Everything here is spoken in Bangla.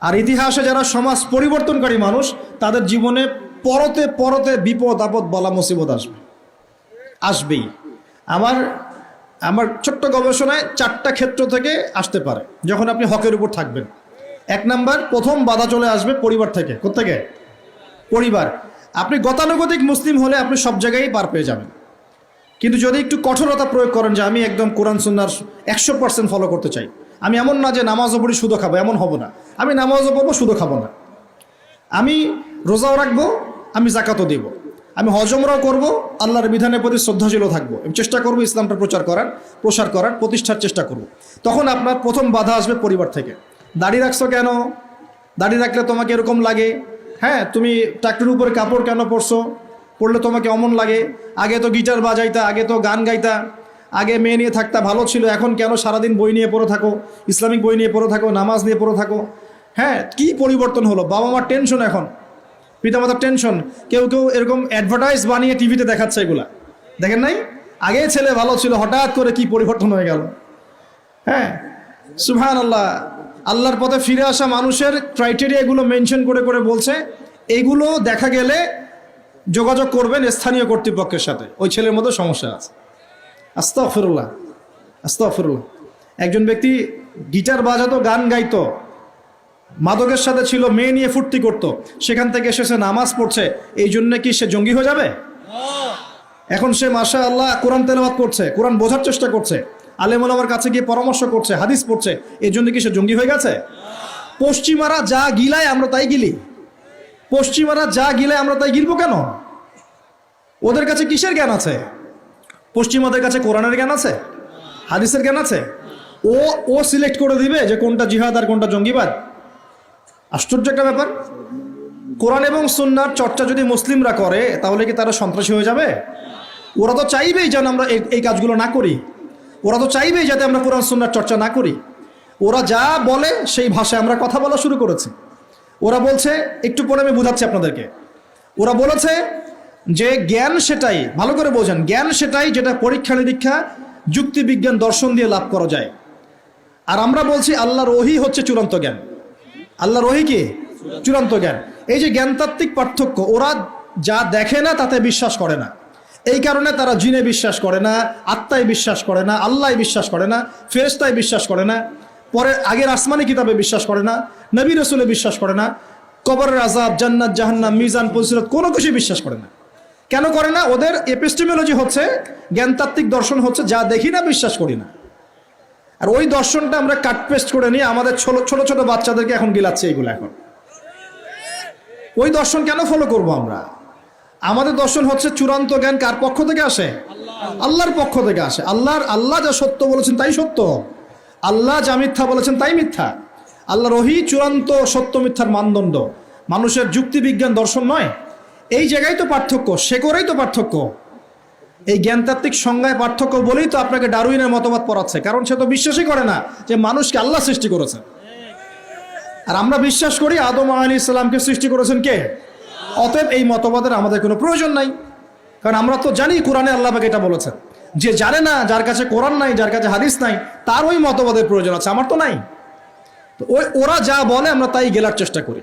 আর ইতিহাসে যারা সমাজ পরিবর্তনকারী মানুষ, তাদের জীবনে পরতে পরতে বিপদ আপদ বালা মুসিবত আসবেই। আমার ছোট্ট গবেষণায় 4টা ক্ষেত্র থেকে আসতে পারে যখন আপনি হকের উপর থাকবেন। 1 নাম্বার, প্রথম বাধা চলে আসবে পরিবার থেকে। কোত্থেকে? পরিবার। আপনি গতানুগতিক মুসলিম হলে আপনি সব জায়গায় পার পেয়ে যাবেন, কিন্তু যদি একটু কঠোরতা প্রয়োগ করেন যে আমি একদম কোরআন সুন্নাহর 100% ফলো করতে চাই, আমি এমন না যে নামাজও পড়ি শুধু খাবো, এমন হব না। আমি নামাজও পড়বো শুধু খাবো না, আমি রোজাও রাখবো, আমি জাকাতও দেব, আমি হজ উমরাও করবো, আল্লাহর বিধানের প্রতি শ্রদ্ধাশীলও থাকবো, আমি চেষ্টা করবো ইসলামটা প্রসার করার প্রতিষ্ঠার চেষ্টা করব। তখন আপনার প্রথম বাধা আসবে পরিবার থেকে। দাড়ি রাখছো কেন? দাড়ি রাখলে তোমাকে এরকম লাগে। হ্যাঁ, তুমি টাকটির উপরে কাপড় কেন পরলে তোমাকে অমন লাগে। আগে তো গিটার বাজাইতা, আগে তো গান গাইতা, আগে মেয়ে নিয়ে থাকতা, ভালো ছিল। এখন কেন সারাদিন বই নিয়ে পড়ে থাকো, ইসলামিক বই নিয়ে পড়ে থাকো, নামাজ নিয়ে পড়ে থাকো? হ্যাঁ, কি পরিবর্তন হলো! বাবা মার টেনশন, এখন পিতামাতার টেনশন। কেউ কেউ এরকম অ্যাডভার্টাইজ বানিয়ে টিভিতে দেখাচ্ছে, এগুলা দেখেন নাই? আগে ছেলে ভালো ছিল, হঠাৎ করে কি পরিবর্তন হয়ে গেল। হ্যাঁ, সুবহানাল্লাহ। আল্লাহর পথে ফিরে আসা মানুষের ক্রাইটেরিয়া এগুলো মেনশন করে করে বলছে, এগুলো দেখা গেলে যোগাযোগ করবেন স্থানীয় কর্তৃপক্ষের সাথে, ওই ছেলের মধ্যে সমস্যা আছে। আস্তাগফিরুল্লাহ, আস্তাগফিরুল্লাহ। একজন ব্যক্তি গিটার বাজাতো, গান গাইতো, মাদকের সাথে ছিল, মেয়ে নিয়ে ফুর্তি করতো, সেখান থেকে এসেছে নামাজ পড়ছে, এই জন্য কি সে জঙ্গি হয়ে যাবে? এখন সে মাশাআল্লাহ কোরআন তেলাওয়াত করছে, কোরআন বোঝার চেষ্টা করছে, আলেম ওলামার কাছে গিয়ে পরামর্শ করছে, হাদিস পড়ছে, এই জন্য কি সে জঙ্গি হয়ে গেছে? পশ্চিমারা যা গিলায় আমরা তাই গিলি। পশ্চিমারা যা গিলায় আমরা তাই গিলবো কেন? ওদের কাছে কিসের জ্ঞান আছে? পশ্চিমাদের কাছে কোরআনের জ্ঞান আছে, হাদিসের জ্ঞান আছে। ও সিলেক্ট করে দিবে যে কোনটা জিহাদ আর কোনটা জঙ্গিবাদ। আশ্চর্য একটা ব্যাপার। কোরআন এবং সুন্নাহর চর্চা যদি মুসলিমরা করে, তাহলে কি তারা সন্ত্রাসী হয়ে যাবে? ওরা তো চাইবেই যেন আমরা এই কাজগুলো না করি। ওরা তো চাইবেই যাতে আমরা কোরআন সুন্নাহর চর্চা না করি। ওরা যা বলে সেই ভাষায় আমরা কথা বলা শুরু করেছি। ওরা বলছে, একটু পরে আমি বুঝাচ্ছি আপনাদেরকে, ওরা বলেছে যে জ্ঞান সেটাই, ভালো করে বোঝেন, জ্ঞান সেটাই যেটা পরীক্ষা নিরীক্ষা, যুক্তি বিজ্ঞান, দর্শন দিয়ে লাভ করা যায়। আর আমরা বলছি আল্লাহর ওহী হচ্ছে চূড়ান্ত জ্ঞান। আল্লাহর ওহী কি? চূড়ান্ত জ্ঞান। এই যে জ্ঞানতাত্ত্বিক পার্থক্য, ওরা যা দেখে না তাতে বিশ্বাস করে না, এই কারণে তারা জিনে বিশ্বাস করে না, আত্মায় বিশ্বাস করে না, আল্লাহ বিশ্বাস করে না, ফেরেশতায় বিশ্বাস করে না, পরে আগের আসমানি কিতাবে বিশ্বাস করে না, নবী রাসূলে বিশ্বাস করে না, কবরের আযাব, জান্নাত জাহান্নাম, মিজান, ফজিলত কোনো কিছু বিশ্বাস করে না। কেন করে না? ওদের এপিস্টেমোলজি হচ্ছে, জ্ঞানতাত্ত্বিক দর্শন হচ্ছে যা দেখি না বিশ্বাস করি না। আর ওই দর্শনটা আমরা কাট পেস্ট করে নিয়ে আমাদের ছোট ছোট বাচ্চাদেরকে এখন গিলাচ্ছে এইগুলো। এখন ওই দর্শন কেন ফলো করব আমরা? আমাদের দর্শন হচ্ছে চূড়ান্ত জ্ঞান কার পক্ষ থেকে আসে? আল্লাহর পক্ষ থেকে আসে। আল্লাহ যা সত্য বলেছেন তাই সত্য, আল্লাহ যা মিথ্যা বলেছেন তাই মিথ্যা। আল্লাহর ওহী চূড়ান্ত সত্য মিথ্যার মানদণ্ড, মানুষের যুক্তি বিজ্ঞান দর্শন নয়। এই জায়গায় তো পার্থক্য, সে করেই তো পার্থক্য। এই জ্ঞানতাত্ত্বিক সংজ্ঞায় পার্থক্য বলেই তো আপনাকে ডারউইনের মতবাদ পড়াচ্ছে, কারণ সে তো বিশ্বাসই করে না যে মানুষকে আল্লাহ সৃষ্টি করেছে। আর আমরা বিশ্বাস করি আদম আলাইহিস সালামকে সৃষ্টি করেছেন কে? অতএব এই মতবাদের আমাদের কোনো প্রয়োজন নাই, কারণ আমরা তো জানি কোরআনে আল্লাহ পাক এটা বলেছেন। যে জানে না, যার কাছে কোরআন নাই, যার কাছে হাদিস নাই, তার ওই মতবাদের প্রয়োজন আছে, আমার তো নাই। তো ওরা যা বলে আমরা তাই গেলার চেষ্টা করি।